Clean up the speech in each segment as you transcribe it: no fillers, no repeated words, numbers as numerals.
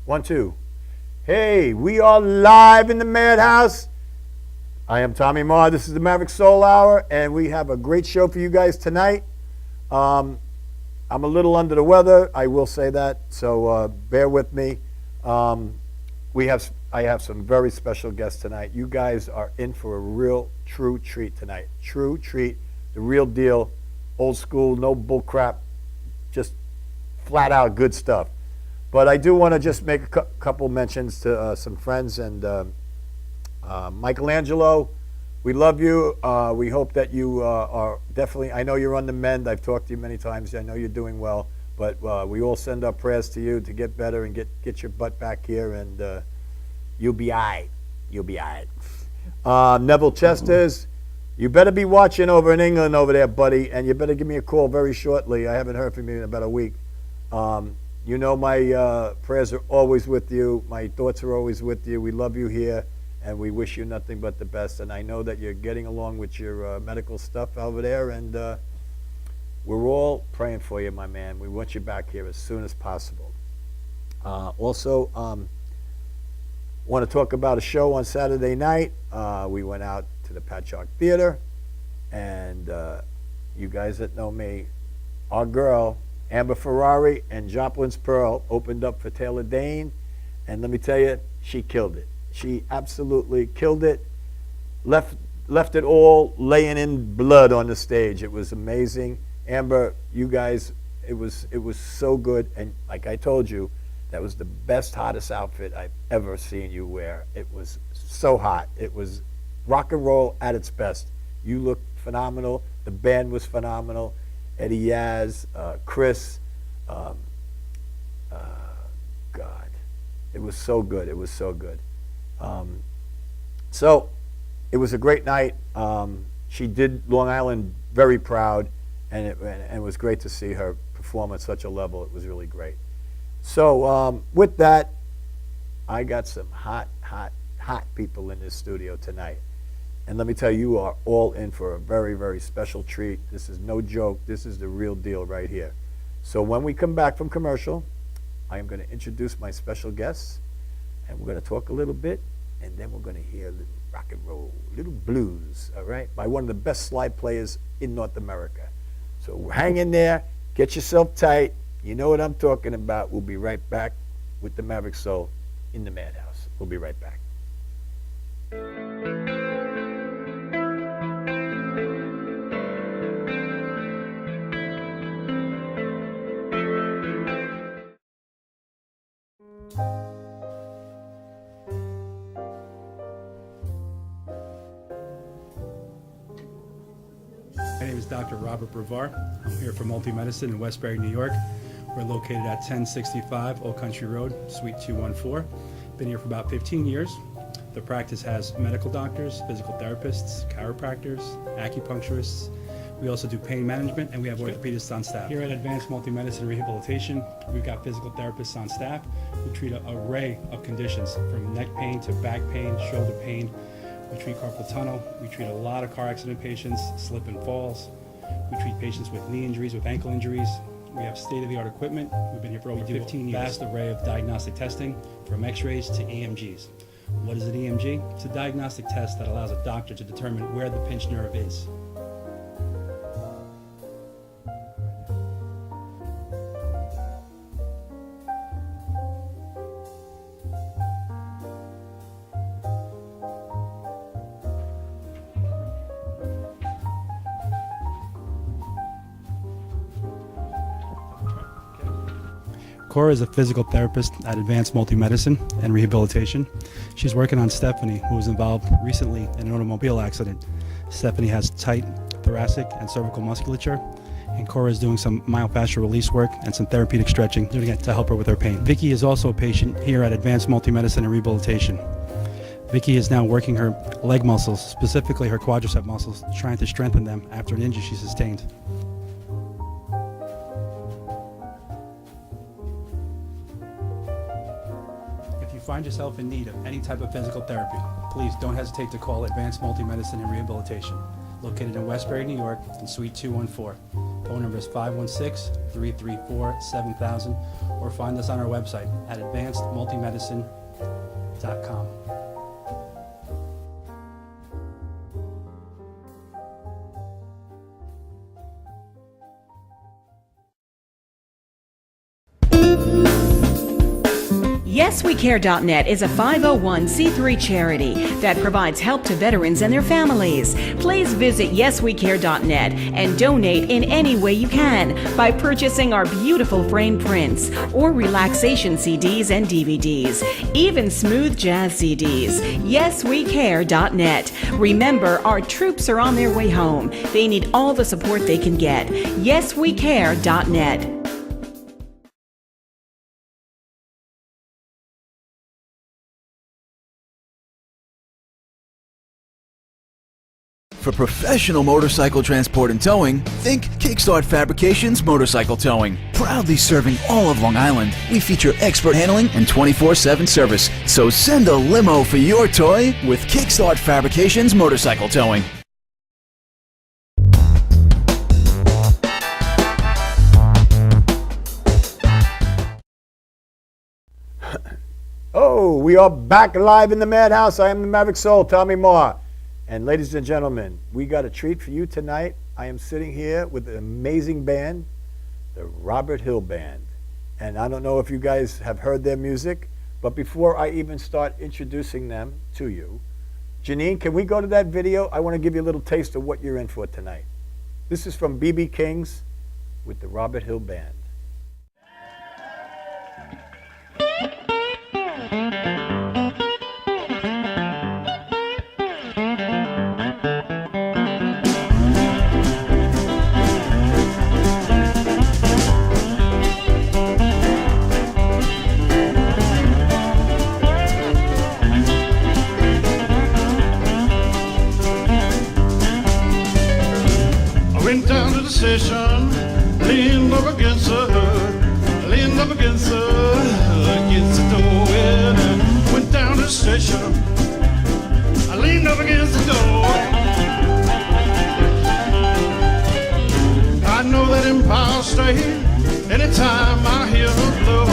1, 2. Hey, we are live in the Madhouse. I am Tommy Marr. This is the Maverick Soul Hour, and we have a great show for you guys tonight. I'm a little under the weather, I will say that, so bear with me. I have some very special guests tonight. You guys are in for a real, true treat tonight. True treat, the real deal, old school, no bull crap, just flat out good stuff. But I do want to just make a couple mentions to some friends. And Michelangelo, we love you. We hope that you are definitely, I know you're on the mend. I've talked to you many times. I know you're doing well. But we all send our prayers to you to get better and get your butt back here. And you'll be all right. You'll be all right. Neville Chesters, you better be watching over in England over there, buddy. And you better give me a call very shortly. I haven't heard from you in about a week. You know my prayers are always with you. My thoughts are always with you. We love you here, and we wish you nothing but the best. And I know that you're getting along with your medical stuff over there, and we're all praying for you, my man. We want you back here as soon as possible. Also, want to talk about a show on Saturday night. We went out to the Patchogue Theater, and you guys that know me, our girl, Amber Ferrari and Joplin's Pearl opened up for Taylor Dane, and let me tell you, she killed it. She absolutely killed it. Left it all laying in blood on the stage. It was amazing. Amber, you guys, it was so good, and like I told you, that was the best, hottest outfit I've ever seen you wear. It was so hot. It was rock and roll at its best. You looked phenomenal. The band was phenomenal. Eddie Yaz, Chris, God, it was so good. It was so good. So it was a great night. She did Long Island very proud, and it was great to see her perform at such a level. It was really great. So with that, I got some hot people in this studio tonight. And let me tell you, you are all in for a very, very special treat. This is no joke. This is the real deal right here. So when we come back from commercial, I am going to introduce my special guests, and we're going to talk a little bit, and then we're going to hear a little rock and roll, little blues, all right, by one of the best slide players in North America. So hang in there. Get yourself tight. You know what I'm talking about. We'll be right back with the Maverick Soul in the Madhouse. We'll be right back. My name is Dr. Robert Brevard. I'm here for Multi-Medicine in Westbury, New York. We're located at 1065 Old Country Road, Suite 214. Been here for about 15 years. The practice has medical doctors, physical therapists, chiropractors, acupuncturists. We also do pain management, and we have orthopedists on staff. Here at Advanced Multi-Medicine Rehabilitation, we've got physical therapists on staff who treat an array of conditions, from neck pain to back pain, shoulder pain. We treat carpal tunnel. We treat a lot of car accident patients, slip and falls. We treat patients with knee injuries, with ankle injuries. We have state-of-the-art equipment. We've been here for over 15 years. Vast array of diagnostic testing, from x-rays to EMGs. What is an EMG? It's a diagnostic test that allows a doctor to determine where the pinched nerve is. Cora is a physical therapist at Advanced Multi-Medicine and Rehabilitation. She's working on Stephanie, who was involved recently in an automobile accident. Stephanie has tight thoracic and cervical musculature, and Cora is doing some myofascial release work and some therapeutic stretching to help her with her pain. Vicky is also a patient here at Advanced Multi-Medicine and Rehabilitation. Vicky is now working her leg muscles, specifically her quadricep muscles, trying to strengthen them after an injury she sustained. Find yourself in need of any type of physical therapy, please don't hesitate to call Advanced Multi-Medicine and Rehabilitation. located in Westbury, New York, in Suite 214. Phone number is 516-334-7000, or find us on our website at advancedmultimedicine.com. YesWeCare.net is a 501c3 charity that provides help to veterans and their families. Please visit YesWeCare.net and donate in any way you can by purchasing our beautiful framed prints or relaxation CDs and DVDs, even smooth jazz CDs. YesWeCare.net. Remember, our troops are on their way home. They need all the support they can get. YesWeCare.net. For professional motorcycle transport and towing, think Kickstart Fabrications Motorcycle Towing. Proudly serving all of Long Island, we feature expert handling and 24/7 service. So send a limo for your toy with Kickstart Fabrications Motorcycle Towing. Oh, we are back live in the Madhouse. I am the Maverick Soul, Tommy Moore. And ladies and gentlemen, we got a treat for you tonight. I am sitting here with an amazing band, the Robert Hill Band. And I don't know if you guys have heard their music, but before I even start introducing them to you, Janine, can we go to that video? I want to give you a little taste of what you're in for tonight. This is from B.B. King's with the Robert Hill Band. Leaned up against her, against the door, and went down to the station. I leaned up against the door. I know that Empire State anytime I hear her blow.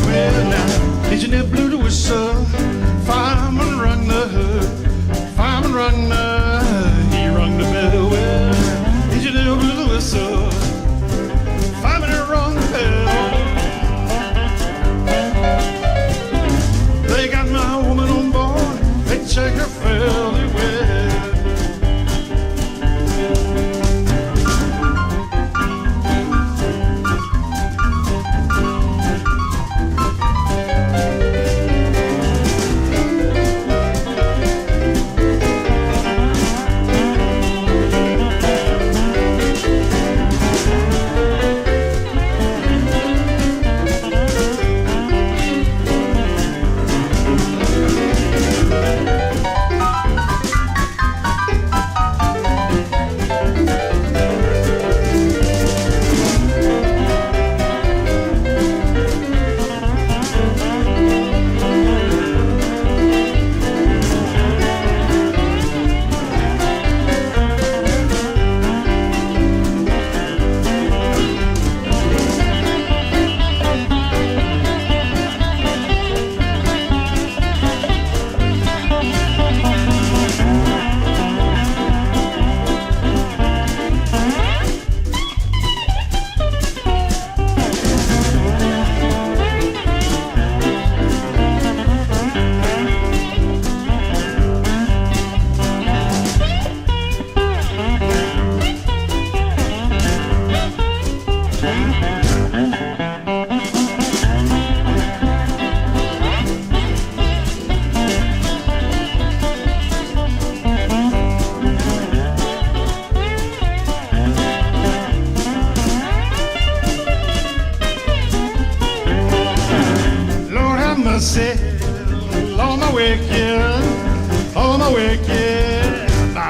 Well, now, engineer blew the whistle, fireman rung the the bell, well, engineer blew the whistle, fireman rung the bell. They got my woman on board, they check her fairly well.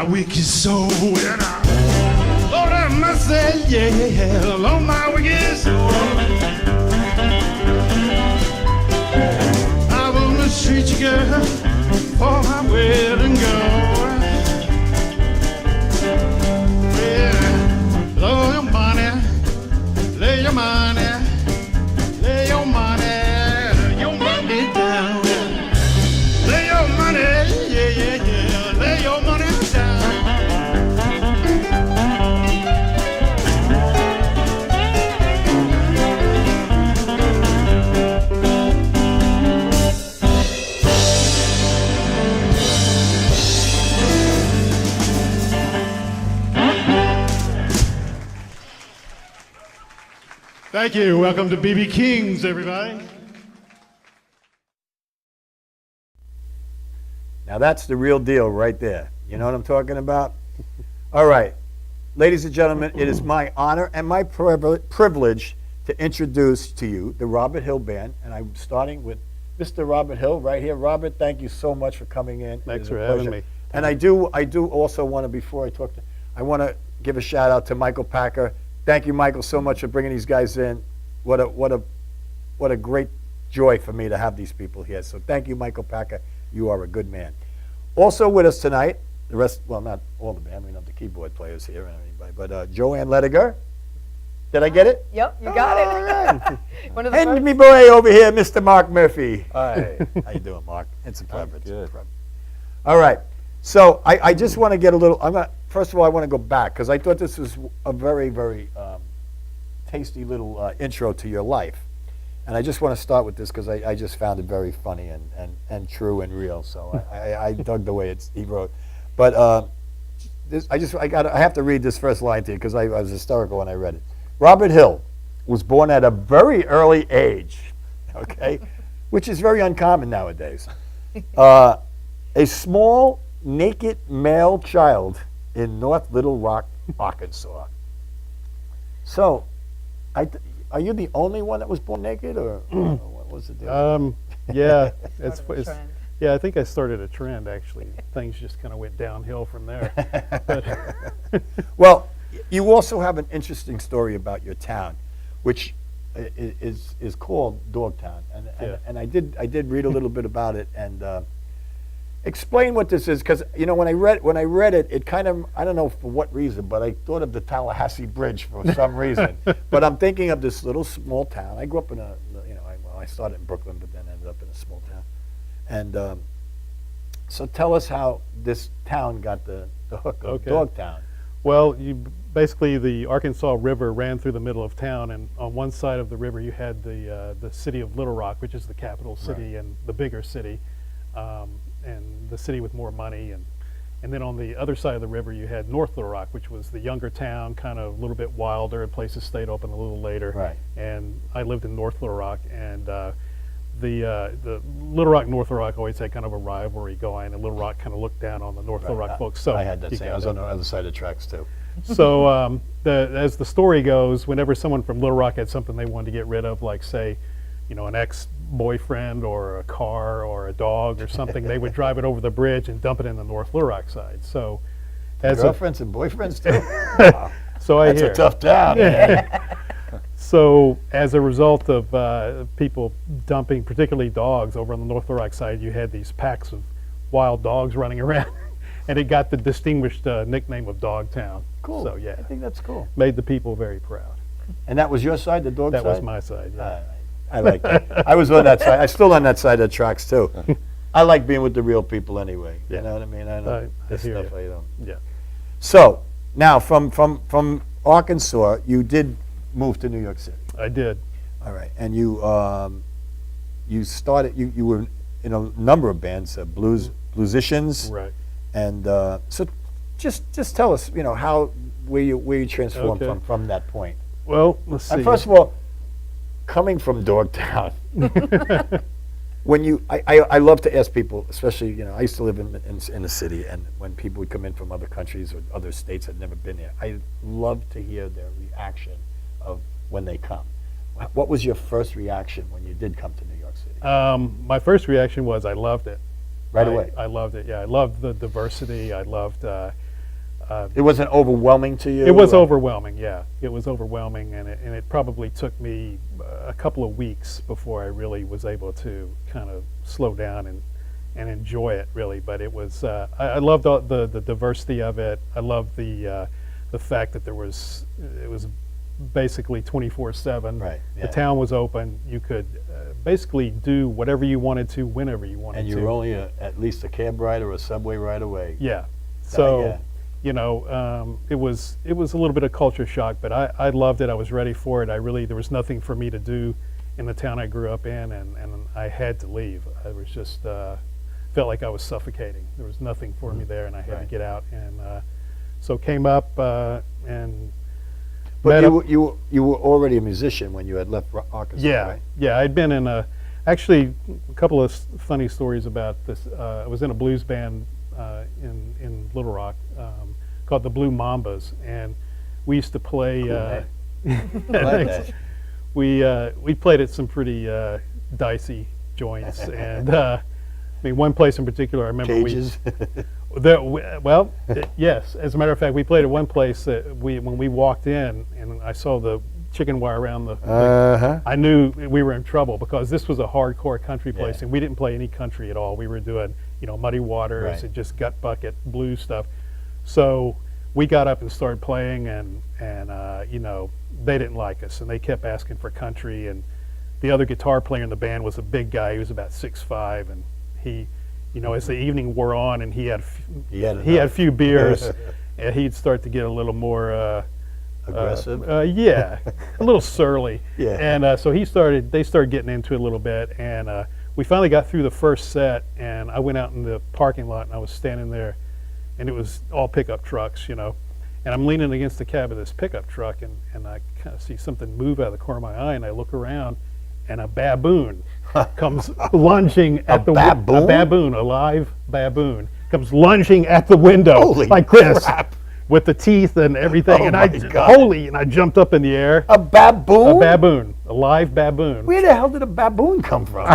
Wicked soul, and Lord have mercy, yeah, on my wicked soul. I wanna treat you, girl, for my wedding gown. Thank you. Welcome to BB King's, everybody. Now that's the real deal right there. You know what I'm talking about? All right. Ladies and gentlemen, it is my honor and my privilege to introduce to you the Robert Hill Band. And I'm starting with Mr. Robert Hill right here. Robert, thank you so much for coming in. Thanks for having me. And I do also want to, before I want to give a shout out to Michael Packer. Thank you, Michael, so much for bringing these guys in. What a great joy for me to have these people here. So thank you, Michael Packer. You are a good man. Also with us tonight, the rest, well, not all the band, we don't have the keyboard players here or anybody, but Joanne Lediger. Did I get it? Yep, you got All it. right. One of the And first. me boy over here, Mr. Mark Murphy. Hi. How you doing, Mark? It's a pleasure. good. All right. So I just want to get a little, first of all, I want to go back because I thought this was a very, very tasty little intro to your life. And I just want to start with this because I just found it very funny and true and real. So I dug the way he wrote. But I have to read this first line to you because I was hysterical when I read it. Robert Hill was born at a very early age, okay, which is very uncommon nowadays. A small, naked male child in North Little Rock, Arkansas. So, are you the only one that was born naked, or what was the deal? Yeah, Part of a trend. yeah. I think I started a trend actually. Things just kind of went downhill from there. But Well, you also have an interesting story about your town, which is called Dogtown, and I did read a little bit about it and explain what this is because when I read it, it kind of, I don't know for what reason, but I thought of the Tallahassee Bridge for some reason. But I'm thinking of this little small town. I grew up in I started in Brooklyn, but then ended up in a small town. And so tell us how this town got the hook of Okay. Dogtown. well, basically the Arkansas River ran through the middle of town, and on one side of the river you had the city of Little Rock, which is the capital city and the bigger city, and the city with more money, and then on the other side of the river you had North Little Rock, which was the younger town, kind of a little bit wilder, and places stayed open a little later. Right. And I lived in North Little Rock, and the Little Rock North Little Rock always had kind of a rivalry going, and Little Rock kind of looked down on the North Little Rock folks. So I had that you same. got I was that. on the other side of the tracks too. So as the story goes, whenever someone from Little Rock had something they wanted to get rid of, like say, an ex-boyfriend or a car or a dog or something, they would drive it over the bridge and dump it in the North Little Rock side. So as a, Girlfriends and boyfriends too. Wow. so I That's hear. a tough town. So as a result of people dumping, particularly dogs, over on the North Little Rock side, you had these packs of wild dogs running around, and it got the distinguished nickname of Dogtown. Cool. So yeah, I think that's cool. made the people very proud. And that was your side, the dog That side? was my side. Yeah. I like that. I was on that side. I'm still on that side of the tracks too. I like being with the real people anyway. You Yeah. know what I mean? I know I this hear stuff. ya. I don't. Yeah. So now from Arkansas, you did move to New York City. I did. All right, and you started. You were in a number of bands, bluesicians, Right. and so just tell us, how where you transformed Okay. from that point. Well, let's see. And first of all, coming from Dogtown, when I love to ask people, especially, I used to live in the city, and when people would come in from other countries or other states that had never been there, I love to hear their reaction of when they come. What was your first reaction when you did come to New York City? My first reaction was I loved it. Right away. I loved it. Yeah, I loved the diversity. I loved. It wasn't overwhelming to you? It was overwhelming. Yeah, it was overwhelming, and it probably took me a couple of weeks before I really was able to kind of slow down and enjoy it really. But it was. I loved all the diversity of it. I loved the fact that it was basically 24/7. Right, yeah. The town was open. You could basically do whatever you wanted to, whenever you wanted And to. you were only at least a cab ride or a subway ride away. Yeah. So, yeah. it was a little bit of culture shock, but I loved it. I was ready for it. There was nothing for me to do in the town I grew up in, and I had to leave. I was just felt like I was suffocating. There was nothing for me there, and I had to Right. get out. And so came up and But Met up- you were already a musician when you had left Arkansas, Yeah, right? yeah. I'd been in actually a couple of funny stories about this. I was in a blues band in Little Rock called the Blue Mambas, and we used to play. that. We played at some pretty dicey joints, and I mean one place in particular. I remember Cages. yes. As a matter of fact, we played at one place that when we walked in, and I saw the chicken wire around the. I knew we were in trouble because this was a hardcore country place, Yeah. and we didn't play any country at all. We were doing, Muddy Waters Right. and just gut bucket blues stuff. So we got up and started playing, and they didn't like us, and they kept asking for country. And the other guitar player in the band was a big guy. He was about 6'5", and he. As the evening wore on, and he had a few beers, and he'd start to get a little more Aggressive. yeah, a little surly. Yeah. And so they started getting into it a little bit, and we finally got through the first set, and I went out in the parking lot, and I was standing there, and it was all pickup trucks, and I'm leaning against the cab of this pickup truck, and I kind of see something move out of the corner of my eye, and I look around, and a baboon comes lunging at the baboon? a baboon, a live baboon, comes lunging at the window Holy like this, crap. with the teeth and everything. Oh and my I God. and I jumped up in the air. A baboon? A live baboon. Where the hell did a baboon come from?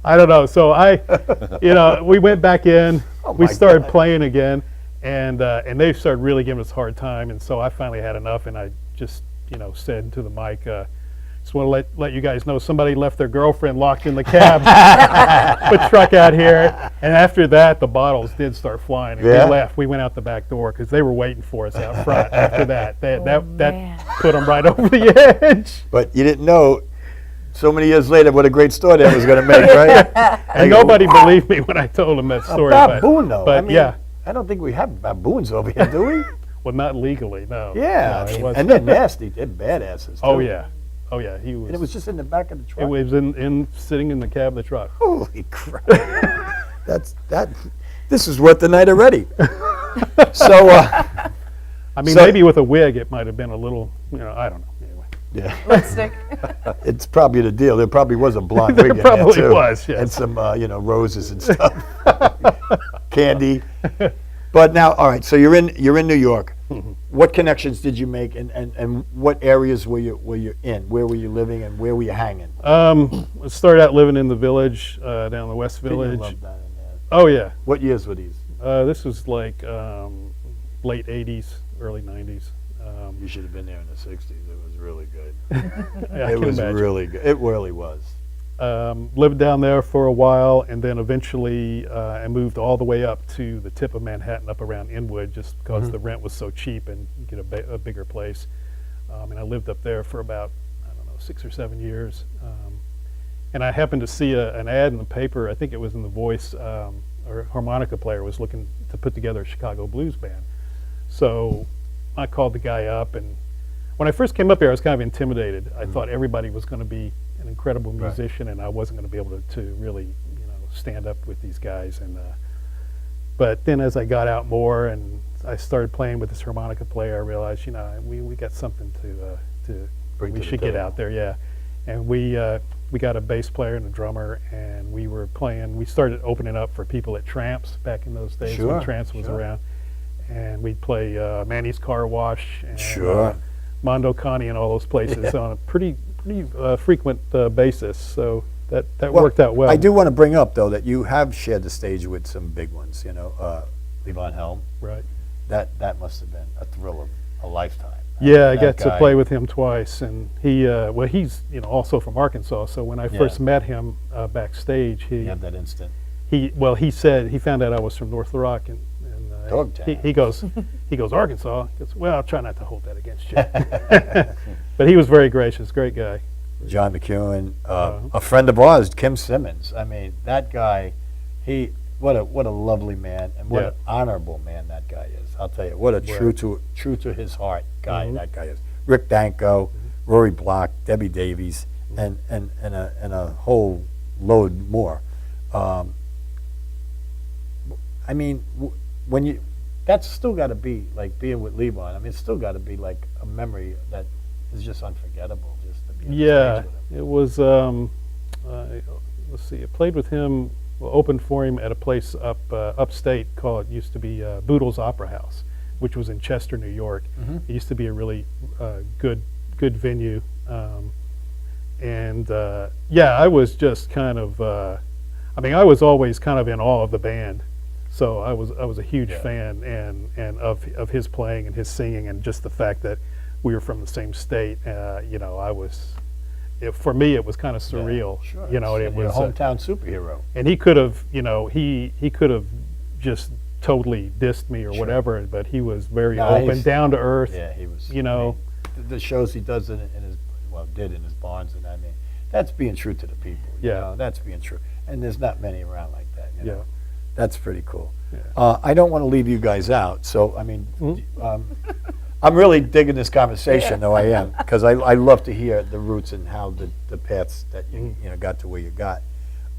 I don't know. So we went back in. We my started God. playing again, and they started really giving us a hard time. And so I finally had enough, and I just said to the mic, just want to let you guys know somebody left their girlfriend locked in the cab, the truck out here. And after that, the bottles did start flying. And Yeah? we left. We went out the back door because they were waiting for us out front. After that, that put them right over the edge. But you didn't know so many years later what a great story that was going to make, right? And nobody believed me when I told them that A story. baboon, though. But I mean, yeah, I don't think we have baboons over here, do we? well, not legally, no. Yeah. No, it and wasn't. they're nasty. They're badasses. Oh too. yeah, he was. And it was just in the back of the truck. It was in sitting in the cab of the truck. Holy crap! This is worth the night already. So, I mean, So- maybe with a wig, it might have been a little. I don't know. Anyway. yeah, Lipstick. it's probably the deal. There probably was a blonde There wig in probably there too, was, yes. and some roses and stuff, candy. But now, all right. So you're in New York. Mm-hmm. What connections did you make, and what areas were you in? Where were you living, and where were you hanging? I started out living in the village down in the West Didn't you Village. love that in there? Oh yeah, What years were these? this was like late '80s, early '90s. You should have been there in the '60s. It was really good. I It can was imagine. really good. It really was. Lived down there for a while, and then eventually I moved all the way up to the tip of Manhattan, up around Inwood, just because the rent was so cheap and you get a bigger place. And I lived up there for about, 6 or 7 years. And I happened to see an ad in the paper, I think it was in The Voice, a harmonica player was looking to put together a Chicago blues band. So I called the guy up, and when I first came up here, I was kind of intimidated. I thought everybody was going to be an incredible musician, and I wasn't going to be able to really, stand up with these guys. And but then as I got out more and I started playing with this harmonica player, I realized, we got something to Bring we to the should get table. out there, yeah. And we got a bass player and a drummer, and we were playing. We started opening up for people at Tramps back in those days Sure, when Tramps was sure. around, and we'd play Manny's Car Wash and Sure. Mondo Connie and all those places on a pretty frequent basis. So that worked out well. I do want to bring up, though, that you have shared the stage with some big ones, Levon Helm. Right. That must have been a thrill of a lifetime. Yeah, I That got to guy- play with him twice, and he's also from Arkansas. So when I first met him backstage, You have that instant. he said he found out I was from North Little Rock, and Dogtown. he goes Arkansas. He goes, well, I'll try not to hold that against you. But he was very gracious, great guy. John McEwen, a friend of ours, Kim Simmons. I mean, that guy, what a lovely man, and what Yeah. an honorable man that guy is. I'll tell you, what a true to his heart guy that guy is. Rick Danko, Rory Block, Debbie Davies, and a whole load more. I mean, when that's still got to be like being with Levon. I mean, it's still got to be like a memory that is just unforgettable. Just to be on the Yeah, stage with him. it was. Let's see. I played with him. Well, opened for him at a place upstate called, used to be Boodle's Opera House, which was in Chester, New York. It used to be a really good venue. Yeah, I was just kind of. I mean, I was always kind of in awe of the band. So I was a huge fan and of his playing and his singing, and just the fact that we were from the same state. You know, I was. For me, it was kind of surreal. Yeah, sure. You know, it was a hometown superhero. and he could have, you know, he could have just totally dissed me or whatever, but he was very No, open, he's- down to earth. Yeah, he was. You know, the shows he does in his, well, did in his barns, and I mean, that's being true to the people. You Yeah. know, that's being true, and there's not many around like that. You know? Yeah. That's pretty cool. Yeah. I don't want to leave you guys out, so I mean, Mm-hmm. I'm really digging this conversation, though I am, because I love to hear the roots and how the paths that Mm-hmm. you know got to where you got.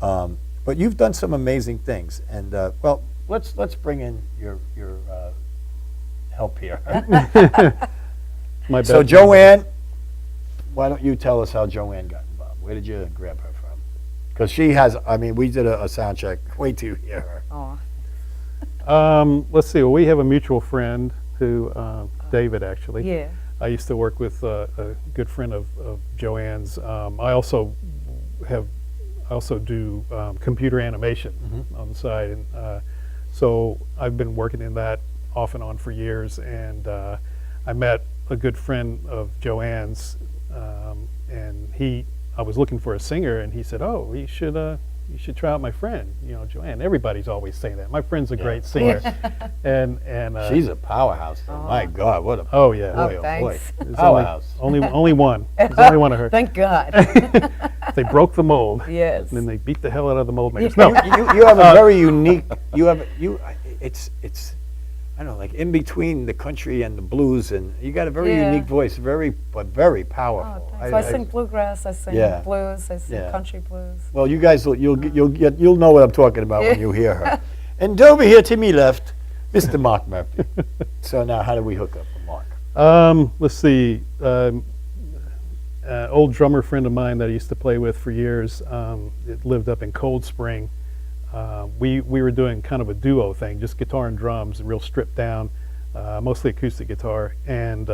But you've done some amazing things, and well, let's bring in your help here. my So best- Joanne, why don't you tell us how Joanne got involved? Where did you grab her from? Because she has, I mean, we did a sound check. Wait till you hear her. Let's see. Well, we have a mutual friend who, David, actually. Yeah. I used to work with a good friend of Joanne's. I also do computer animation on the side, and so I've been working in that off and on for years. And I met a good friend of Joanne's, and I was looking for a singer, and he said, "Oh, you should try out my friend, you know, Joanne." Everybody's always saying that. My friend's a great singer, and She's a powerhouse, though. My God, what a oh yeah, boy, Oh, boy. thanks. There's Powerhouse. only one. There's only one of her. Thank God. They broke the mold. Yes. And then they beat the hell out of the mold makers. No, You have a very unique. It's I don't know, like in between the country and the blues, and you got a very Yeah. unique voice, very Oh, powerful. thanks. So I sing bluegrass, I sing Yeah. blues, I sing Yeah. country blues. Well, you guys, you'll know what I'm talking about when you hear her. And over here to me left, Mr. Mark Murphy. So now, how do we hook up with Mark? let's see. Old drummer friend of mine that I used to play with for years. It lived up in Cold Spring. We were doing kind of a duo thing, just guitar and drums, real stripped down, mostly acoustic guitar. And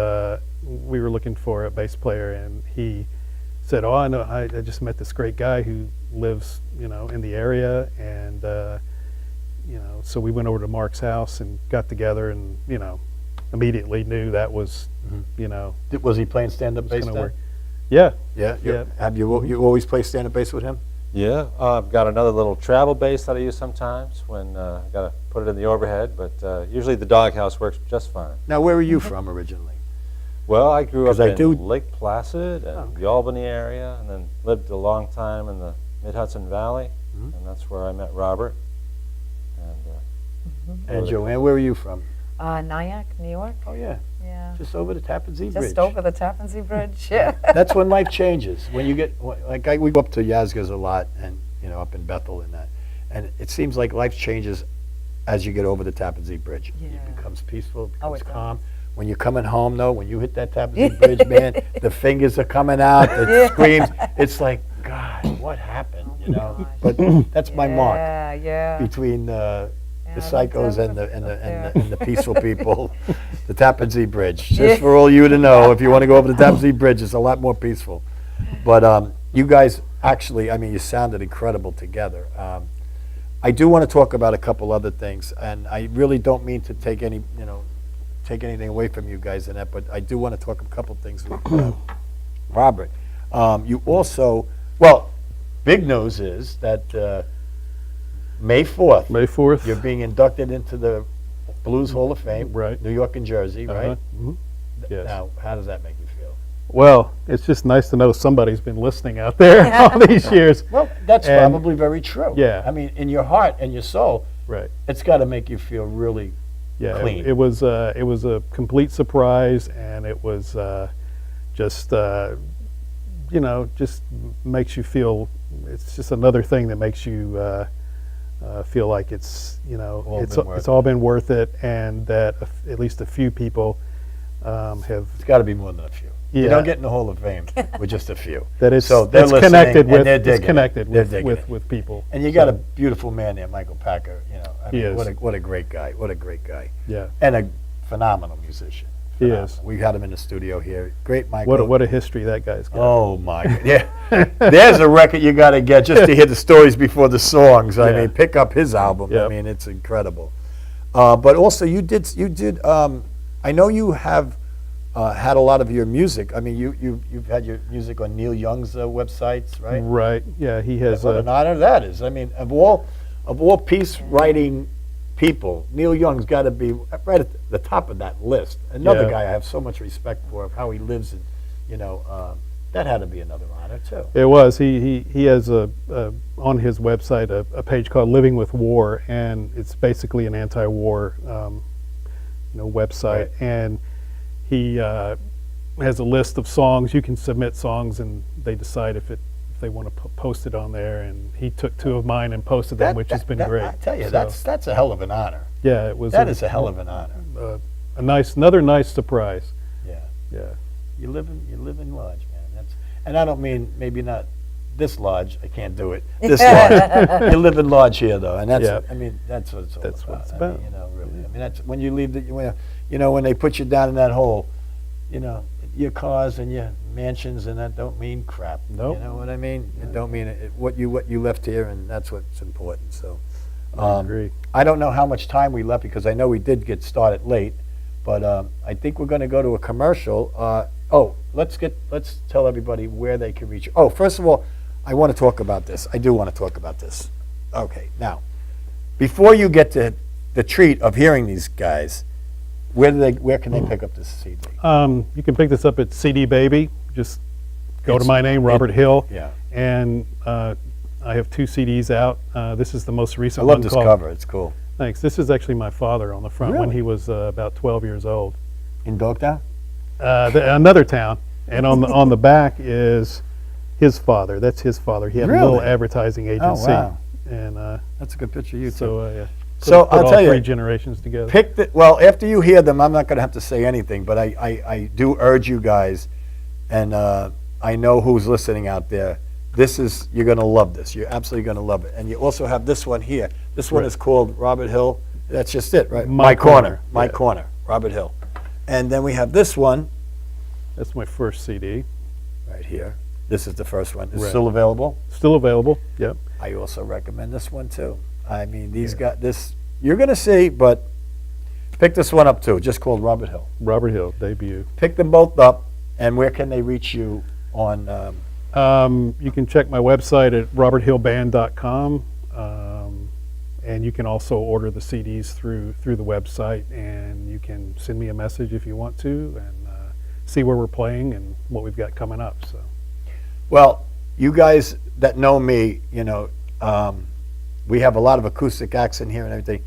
we were looking for a bass player, and he said, "Oh, I know. I just met this great guy who lives, you know, in the area." And you know, so we went over to Mark's house and got together, and you know, immediately knew that was, you know, Was he playing stand-up bass gonna then? work. Yeah. Yeah. Yeah. Have you always play stand-up bass with him? Yeah, I've got another little travel bass that I use sometimes when I got to put it in the overhead, but usually the doghouse works just fine. Now, where were you from originally? Well, I grew up 'Cause I in do- Lake Placid and the Albany area, and then lived a long time in the Mid-Hudson Valley, and that's where I met Robert. And And Joanne, where were you from? Nyack, New York. Oh yeah, Yeah. just over the Tappan Zee Bridge. Just over the Tappan Zee Bridge. Yeah. That's when life changes. When you get like we go up to Yazga's a lot, and you know up in Bethel and that, and it seems like life changes as you get over the Tappan Zee Bridge. Yeah. It becomes peaceful, it Oh, becomes it does. calm. When you're coming home, though, when you hit that Tappan Zee Bridge, man, the fingers are coming out, the screams. It's like, God, what happened? You know. gosh. But that's my mark Yeah, yeah. between the that's psychos up and there. the peaceful people, the Tappan Zee Bridge. Just for all you to know, if you want to go over the Tappan Zee Bridge, it's a lot more peaceful. But you guys actually, I mean, you sounded incredible together. I do want to talk about a couple other things, and I really don't mean to take anything away from you guys in that, but I do want to talk a couple things with Robert. You also, well, big news is that May 4th, May 4th. you're being inducted into the Blues Hall of Fame, Right. New York and Jersey, right? Mhm. Yes. Now, how does that make you feel? Well, it's just nice to know somebody's been listening out there all these years. Well, that's And- probably very true. Yeah. I mean, in your heart and your soul, Right. it's got to make you feel really Yeah. clean. It was a complete surprise, and it was just you know, just makes you feel. It's just another thing that makes you feel like it's All it's been worth it's all been worth it, and that at least a few people have It's got to be more than a few. You Yeah. don't get in the Hall of Fame with just a few. that it's So they're it's listening, connected and with they're it's digging it. connected They're with digging it. with people. And you got a So, beautiful man there, Michael Packer. I He mean, is. what a great guy. What a great guy. yeah, And a phenomenal musician. He Phenomenal. is. We had him in the studio here. Great, Michael. what a history that guy's got. Oh my God! Yeah, there's a record you got to get just to hear the stories before the songs. I Yeah. mean, pick up his album. I Yep. mean, it's incredible. But also, you did. I know you have had a lot of your music. I mean, you've had your music on Neil Young's websites, right? Right. Yeah, he has What an honor that is. I mean, of all piece writing people, Neil Young's got to be right at the top of that list. Another Yeah. guy I have so much respect for of how he lives, and that had to be another honor too. It was. He has on his website a page called Living with War, and it's basically an anti-war website. Right. And he has a list of songs. You can submit songs, and they decide if they want to post it on there. And he took 2 of mine and posted them, which has been great. I tell you, So, that's a hell of an honor. yeah, it was. That is a hell of an honor. another nice surprise. Yeah, Yeah. you live in lodge, man. And I don't mean maybe not this lodge. I can't do it. This lodge. You live in lodge here, though, and that's. Yeah. I mean, that's what it's all That's about. what it's I about. mean, really. I mean, that's when you leave when they put you down in that hole. Your cars and your mansions and that don't mean crap. Nope. You know what I mean? It don't mean it. What you left here, and that's what's important. So. I agree. I don't know how much time we left because I know we did get started late, but I think we're going to go to a commercial. Let's tell everybody where they can reach you. Oh, first of all, I want to talk about this. I do want to talk about this. Okay, now, before you get to the treat of hearing these guys, where can they pick up this CD? You can pick this up at CD Baby. Just go to my name, Robert Hill. Yeah. And I have 2 CDs out. This is the most I recent love one this called. cover. It's cool. Thanks. This is actually my father on the front when Really? he was about 12 years old. In Dogtown? Another town, and on the back is his father. That's his father. He had a little Really? advertising agency. wow. And That's a good picture of you, too. so yeah. So Put I'll all tell you, 3 generations together. After you hear them, I'm not going to have to say anything, but I do urge you guys, and I know who's listening out there. You're going to love this. You're absolutely going to love it. And you also have this one here. This one Right. is called Robert Hill. That's just it, right? My Corner. My Yeah. Corner, Robert Hill. And then we have this one That's my first CD. right here. This is the first one. It's Right. still available. Still available. Yep. I also recommend this one too. I mean, these guys, you're going to see, but pick this one up too, just called Robert Hill. Robert Hill debut. Pick them both up, and where can they reach you on? You can check my website at roberthillband.com, and you can also order the CDs through the website, and you can send me a message if you want to, and see where we're playing and what we've got coming up. So Well, you guys that know me, we have a lot of acoustic acts in here and everything.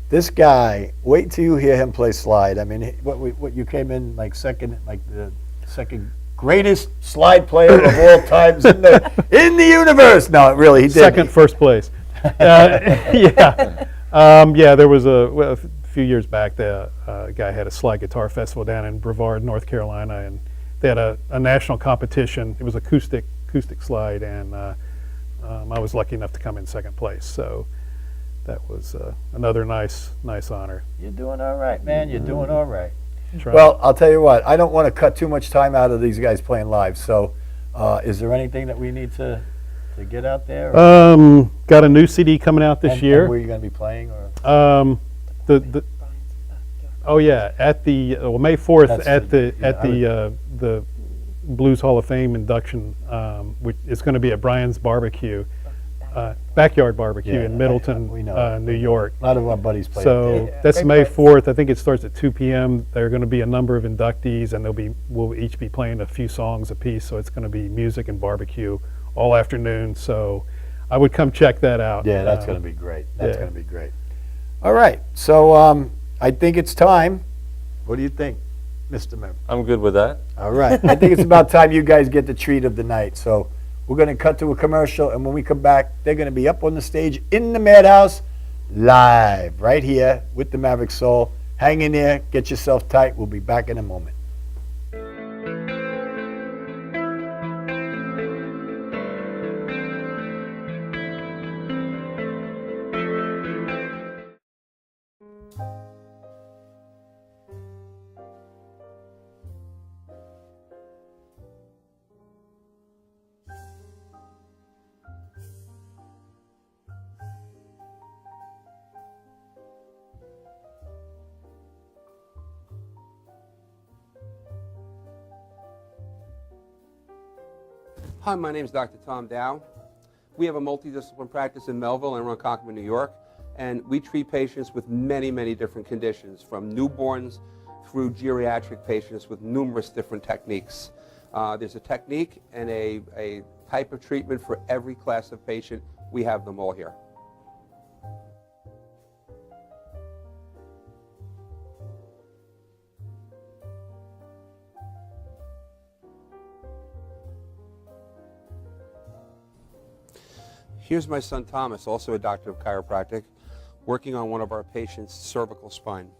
This guy, wait till you hear him play slide. I mean, what you came in like the second greatest slide player of all times in the universe. No, really, he did. second, first place. Yeah. There was a few years back, the guy had a slide guitar festival down in Brevard, North Carolina, and they had a national competition. It was acoustic slide, and I was lucky enough to come in second place. So that was another nice honor. You're doing all right, man. You're doing all right. Trying- Well, I'll tell you what. I don't want to cut too much time out of these guys playing live. So, is there anything that we need to get out there? got a new CD coming out this And year. where you going to be playing? Or Oh yeah, at the May 4th That's at the- the Blues Hall of Fame induction, which is going to be at Brian's Barbecue, backyard barbecue Yeah, in Middleton, we know. New York. a lot of our buddies play. So there. that's Great May place. 4th. I think it starts at 2 p.m. There are going to be a number of inductees, and we'll each be playing a few songs apiece. So it's going to be music and barbecue all afternoon. So I would come check that out. Yeah, that's going to be great. That's yeah. going to be great. All right. So I think it's time. What do you think, Mr. Maverick? I'm good with that. All right. I think it's about time you guys get the treat of the night. So We're going to cut to a commercial, and when we come back, they're going to be up on the stage in the Madhouse, live, right here with the Maverick Soul. Hang in there, get yourself tight. We'll be back in a moment. Hi, my name is Dr. Tom Dow. We have a multidiscipline practice in Melville and Ronkonkoma, New York, and we treat patients with many, many different conditions, from newborns through geriatric patients with numerous different techniques. There's a technique and a type of treatment for every class of patient. We have them all here. Here's my son Thomas, also a doctor of chiropractic, working on one of our patients' cervical spine.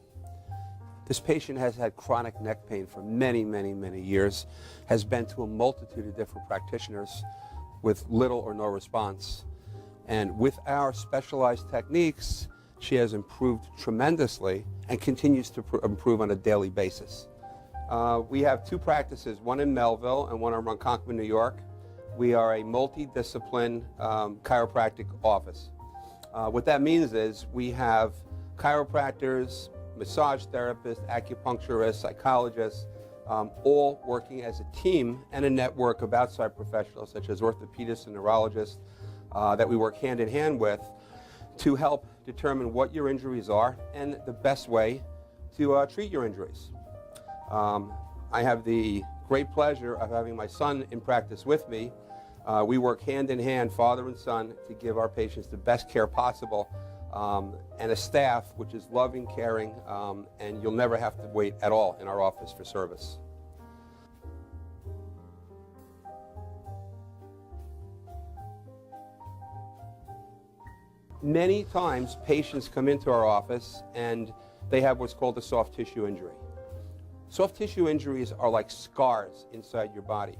This patient has had chronic neck pain for many, many, many years, has been to a multitude of different practitioners with little or no response. And with our specialized techniques, she has improved tremendously and continues to improve on a daily basis. We have two practices, one in Melville and one in Ronkonkoma, New York. We are a multidiscipline chiropractic office. What that means is we have chiropractors, massage therapists, acupuncturists, psychologists, all working as a team and a network of outside professionals such as orthopedists and neurologists that we work hand in hand with to help determine what your injuries are and the best way to treat your injuries. I have the great pleasure of having my son in practice with me. We work hand in hand, father and son, to give our patients the best care possible, and a staff which is loving, caring, and you'll never have to wait at all in our office for service. Many times patients come into our office and they have what's called a soft tissue injury. Soft tissue injuries are like scars inside your body.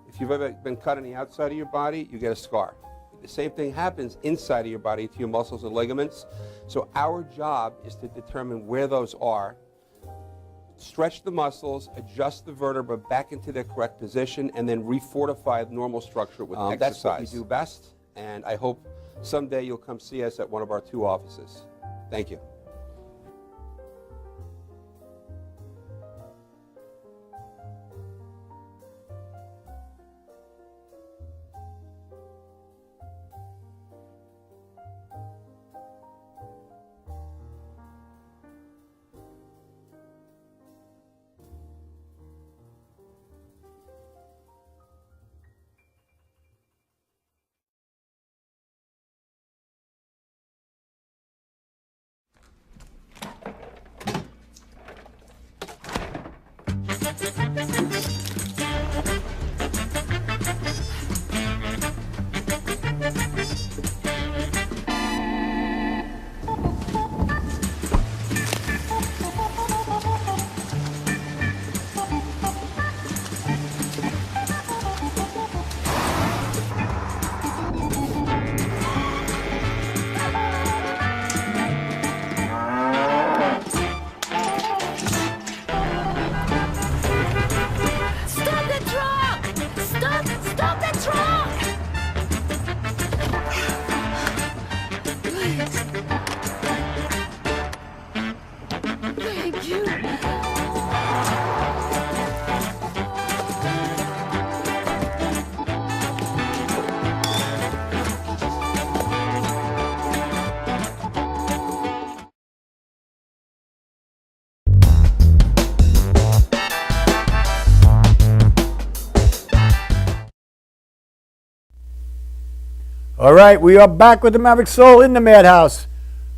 If you've ever been cut on the outside of your body, you get a scar. The same thing happens inside of your body to your muscles and ligaments. So our job is to determine where those are, stretch the muscles, adjust the vertebra back into their correct position, and then refortify the normal structure with exercise. That's what we do best, and I hope someday you'll come see us at one of our two offices. Thank you. All right, we are back with the Maverick Soul in the Madhouse.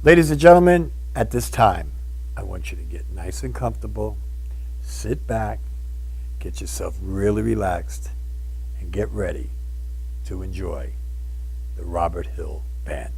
Ladies and gentlemen, at this time, I want you to get nice and comfortable, sit back, get yourself really relaxed, and get ready to enjoy the Robert Hill Band.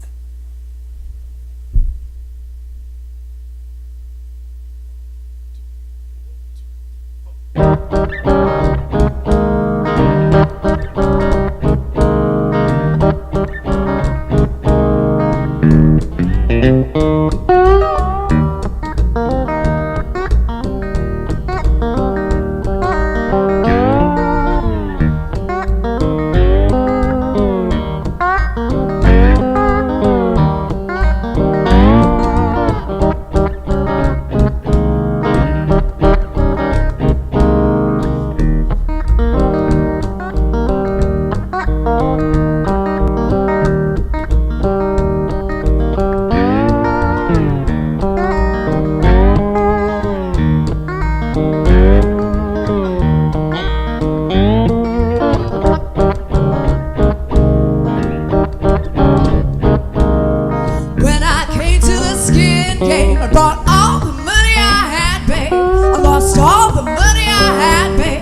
When I came to the skin game, I brought all the money I had, babe. I lost all the money I had, babe.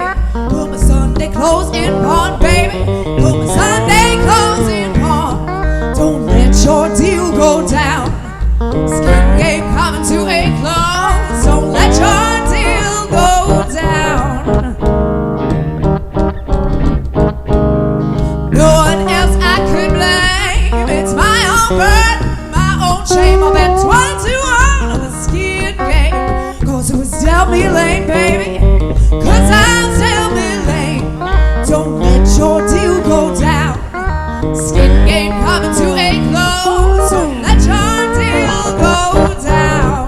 Put my Sunday clothes in pawn, baby. Put my Sunday clothes in pawn. Don't let your deal go down. Skin game coming to a close. Don't let your deal go down. No one else I could blame. It's my own burden, my own shame. I bet 21 on the skin game. Cause it was dealt me lame, baby. Cause I'm dealt me lame. Don't let your deal go down. Skin game coming to a close. Don't let your deal go down.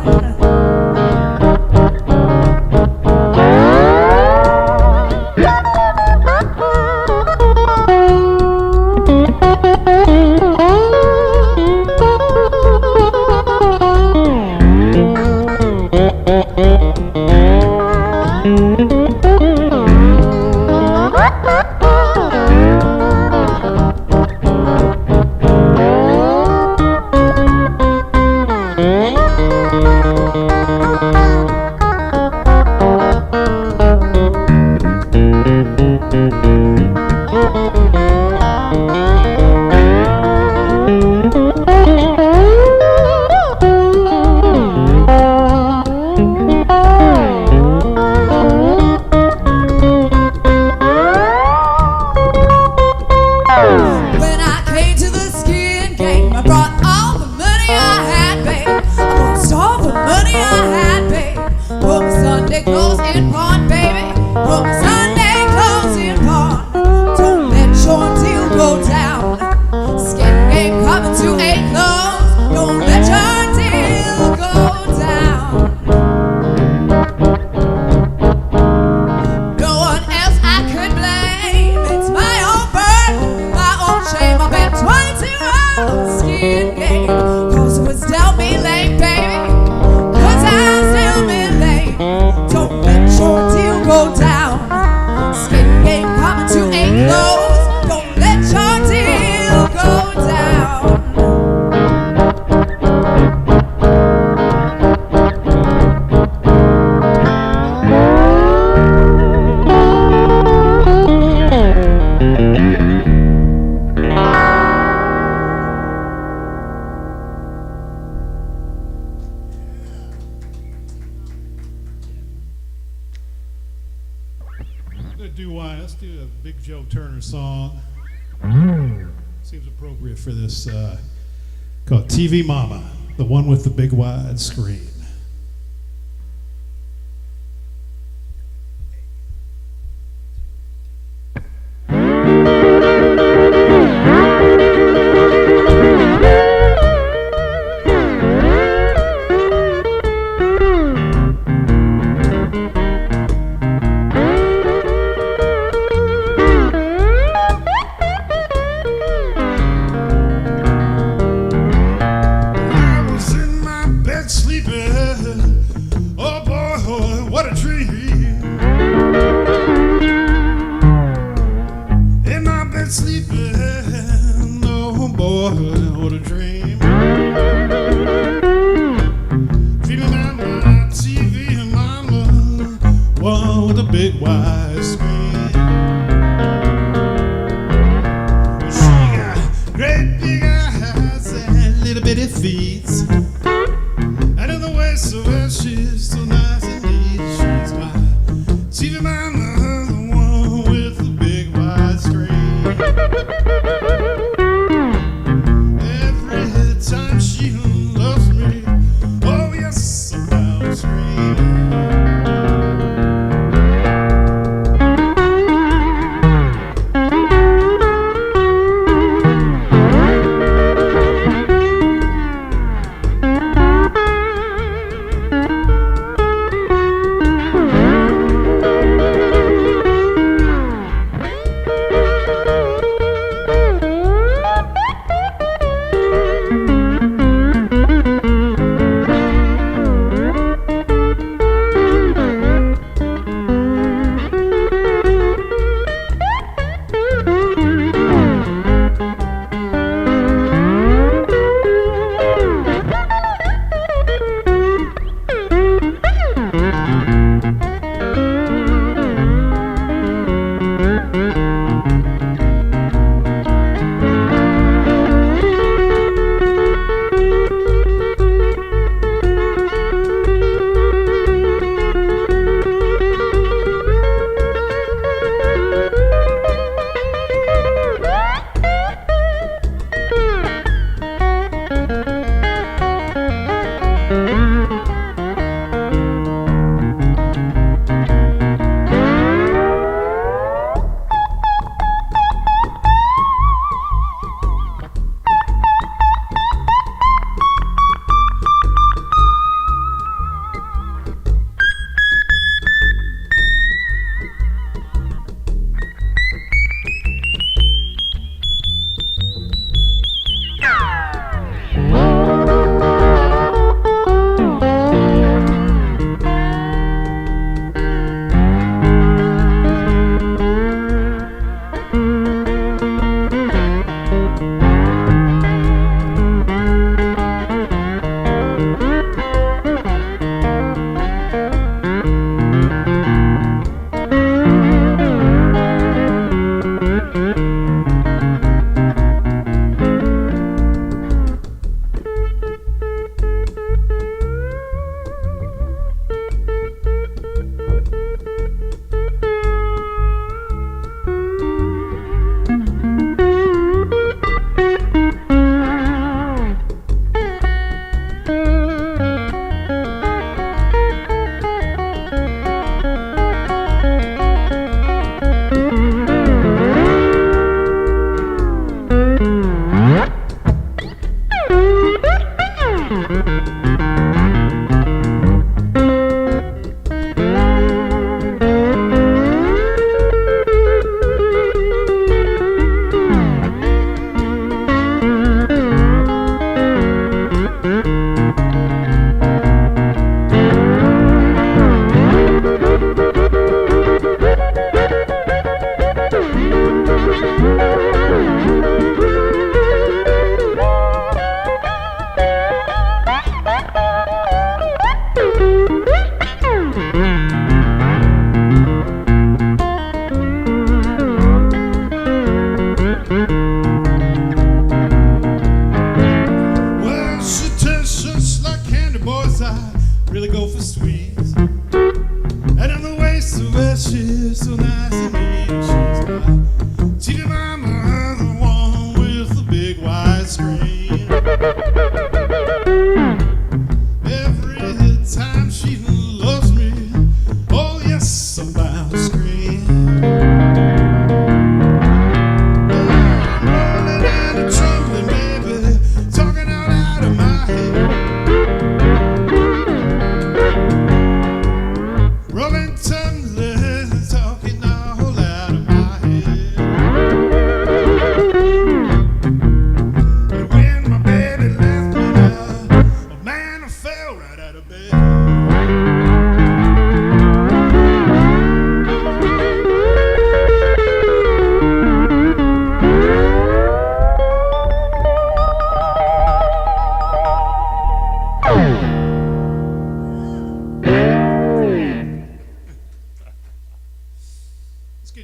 When I came to the skin game, I brought all the money I had, babe. I lost all the money I had, babe. Put my Sunday clothes in pawn, baby. Put my Sunday clothes in pawn. Don't let your deal go down. Skin game coming to a close. Don't let your deal go down. No one else I could blame. It's my own burden, my own shame. I bet 22 on the skin game. Cause it was dealt me lame, baby. Cause I was dealt me lame. Don't let your deal go down. Skin game coming to a close. Don't let your deal go down. Let's do a Big Joe Turner song. Seems appropriate for this, called TV Mama, the one with the big wide screen.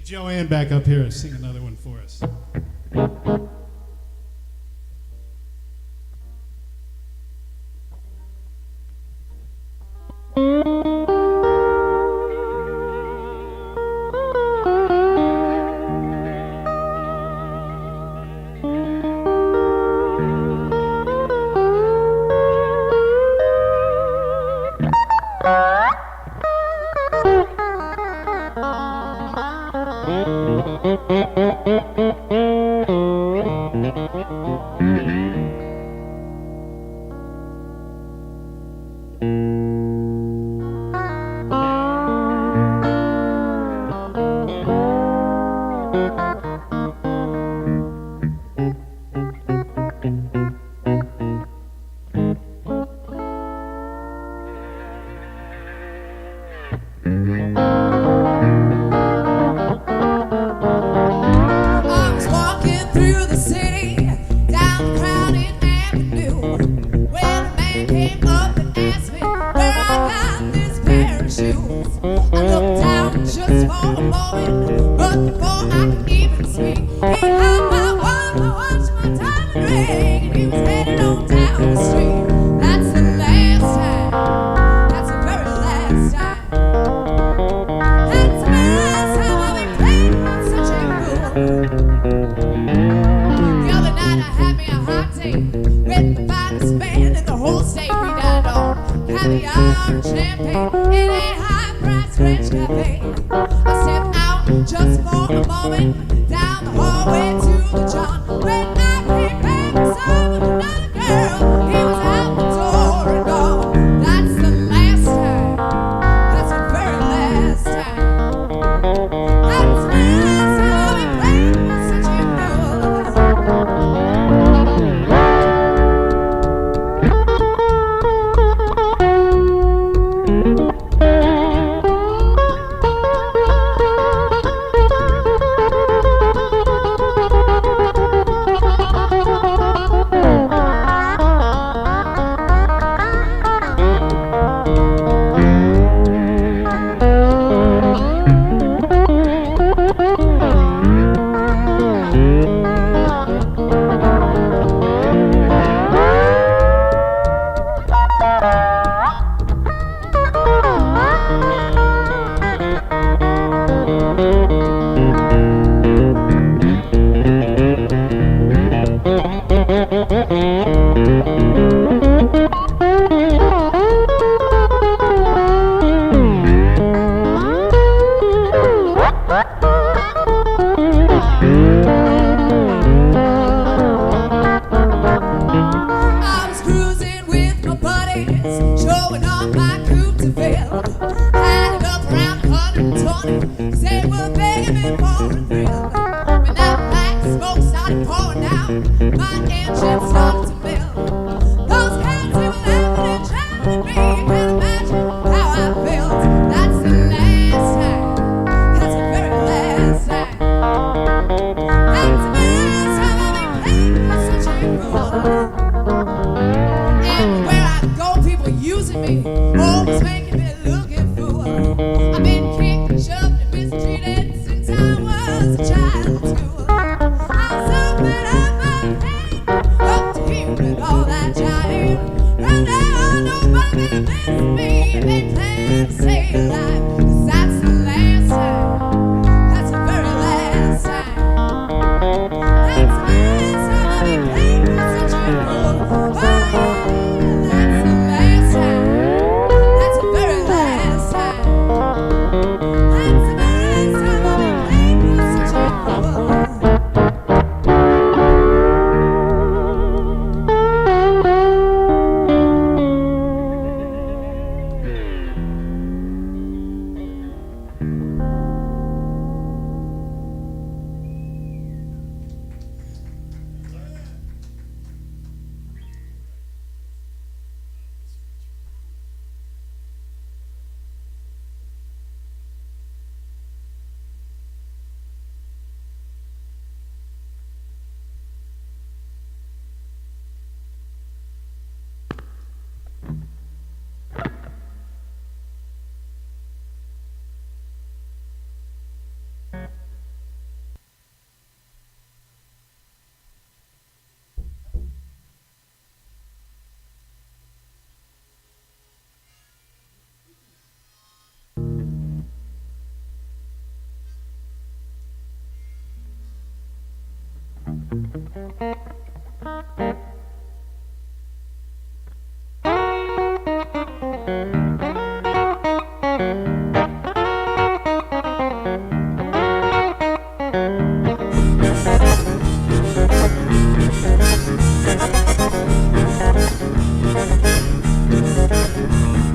get Joanne back up here and sing another one for us. I was walking through the city, down the crowded avenue, when a man came up and asked me where I got this pair of shoes. I looked down just for a moment, but before I could even speak, he had my wallet, my watch, my diamond ring, and he was headed on down the street. That's the last time. That's the very last time. That's the last time I'll be playing with such a fool. The other night I had me a hot date with the finest man in the whole state. We dined on caviar and champagne in a high-priced French cafe. I stepped out just for a moment down the hallway to the John. When I came back, I saw another girl. He was out the door and gone. That's the last time. That's the very last time. That's the last time I'll be playing with such a fool. I was cruising with my buddies, showing off my coupe de ville. Had it up around 120, 'cause they were begging me for a thrill. When that black smoke started pouring out, my engine started to melt. Those cats they were laughing and chatting at me. You can't imagine how I felt. That's the last time. That's the very last time. That's the last time I'll be playing with such a fool. Everywhere I go, people using me, always making me looking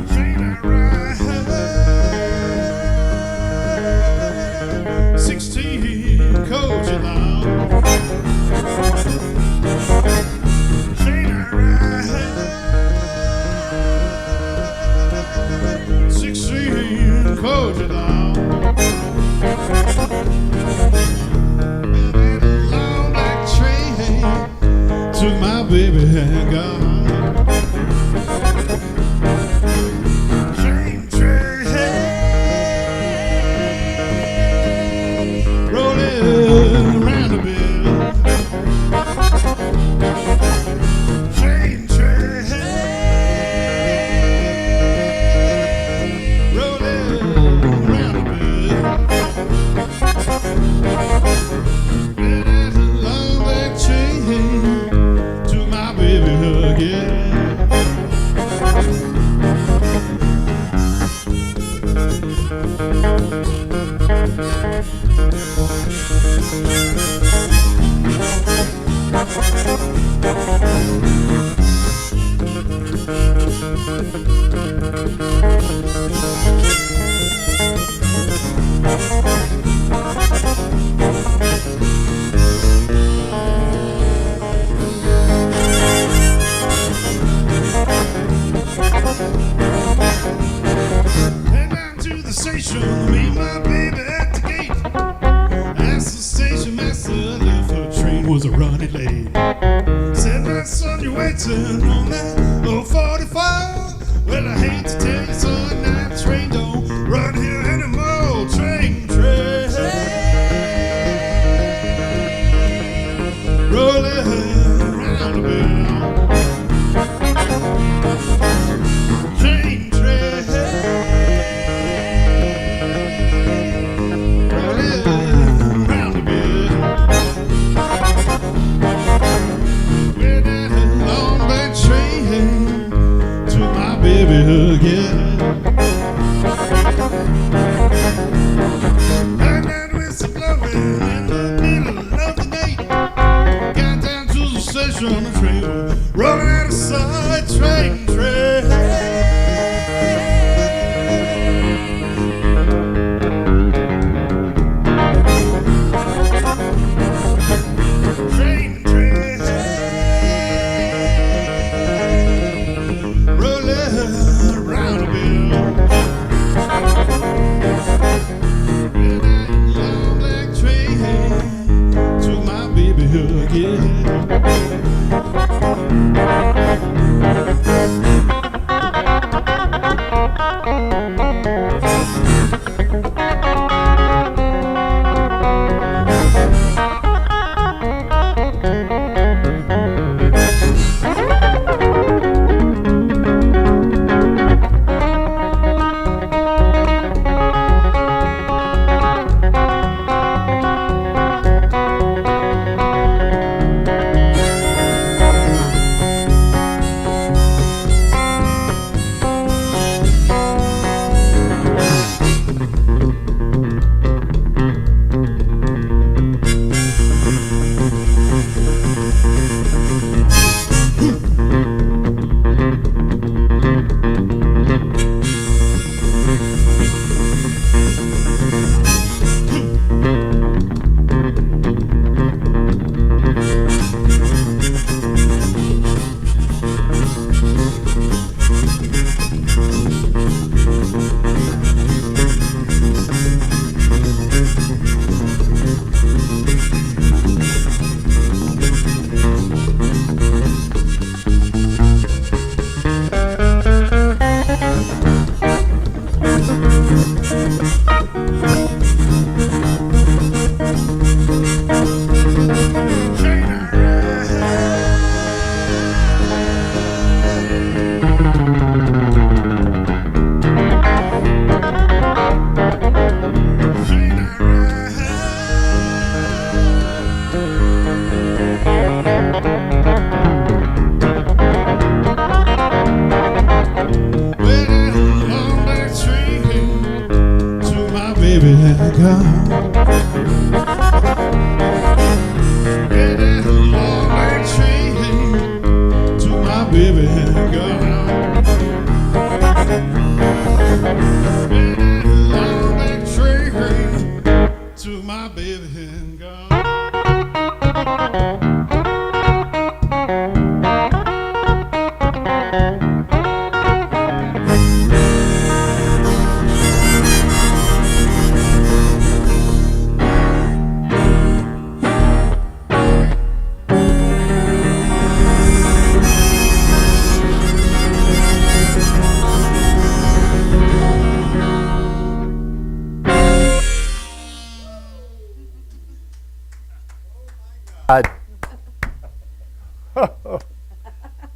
Train I ride, 16 coach along. Train I ride, 16 coach along. And that long black train took my baby and gone. Train, rolling around the bend. Train, rolling around the bend. And that long black train took my baby again. Head down to the station, meet my baby at the gate. Asked the station master if her train was a running late. Said, my son, you're waiting on that old 45. Well, I hate to tell you, son, that train don't run here anymore. Train, rolling around the bend. Train, rolling around the bend. Where that long black train took my baby again. baby gone. Get that long leg train to my baby gone. Get that long leg train to my baby gone.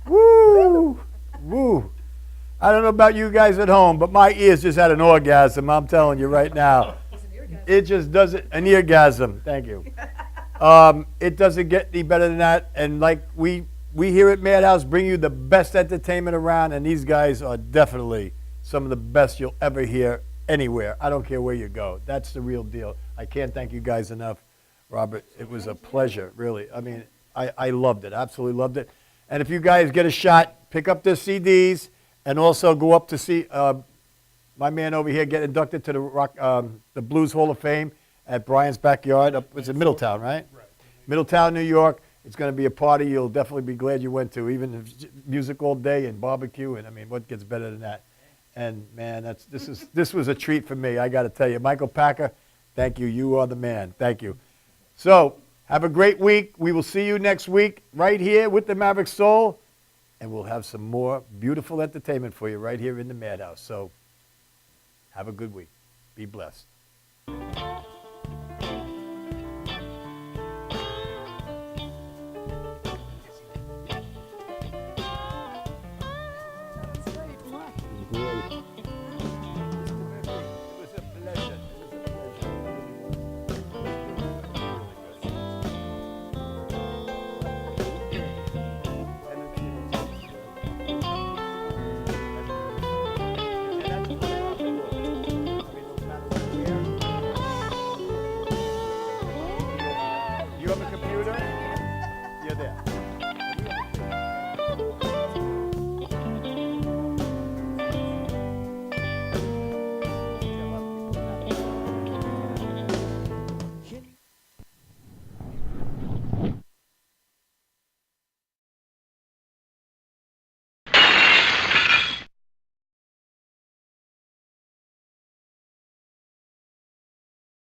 Woo! Woo! I don't know about you guys at home, but my ears just had an orgasm. I'm telling you right now. It just doesn't, an orgasm. Thank you. It doesn't get any better than that. And like we here at Madhouse bring you the best entertainment around, and these guys are definitely some of the best you'll ever hear anywhere. I don't care where you go. That's the real deal. I can't thank you guys enough, Robert. It was a pleasure, really. I mean, I loved it, absolutely loved it. And if you guys get a shot, pick up the CDs and also go up to see my man over here get inducted to the Blues Hall of Fame at Brian's backyard. It's in Middletown, right? Right. Middletown, New York. It's going to be a party you'll definitely be glad you went to, even if it's music all day and barbecue. And I mean, what gets better than that? And man, this was a treat for me. I got to tell you, Michael Packer, thank you. You are the man. Thank you. So have a great week. We will see you next week right here with the Maverick Soul, and we'll have some more beautiful entertainment for you right here in the Madhouse. So have a good week. Be blessed.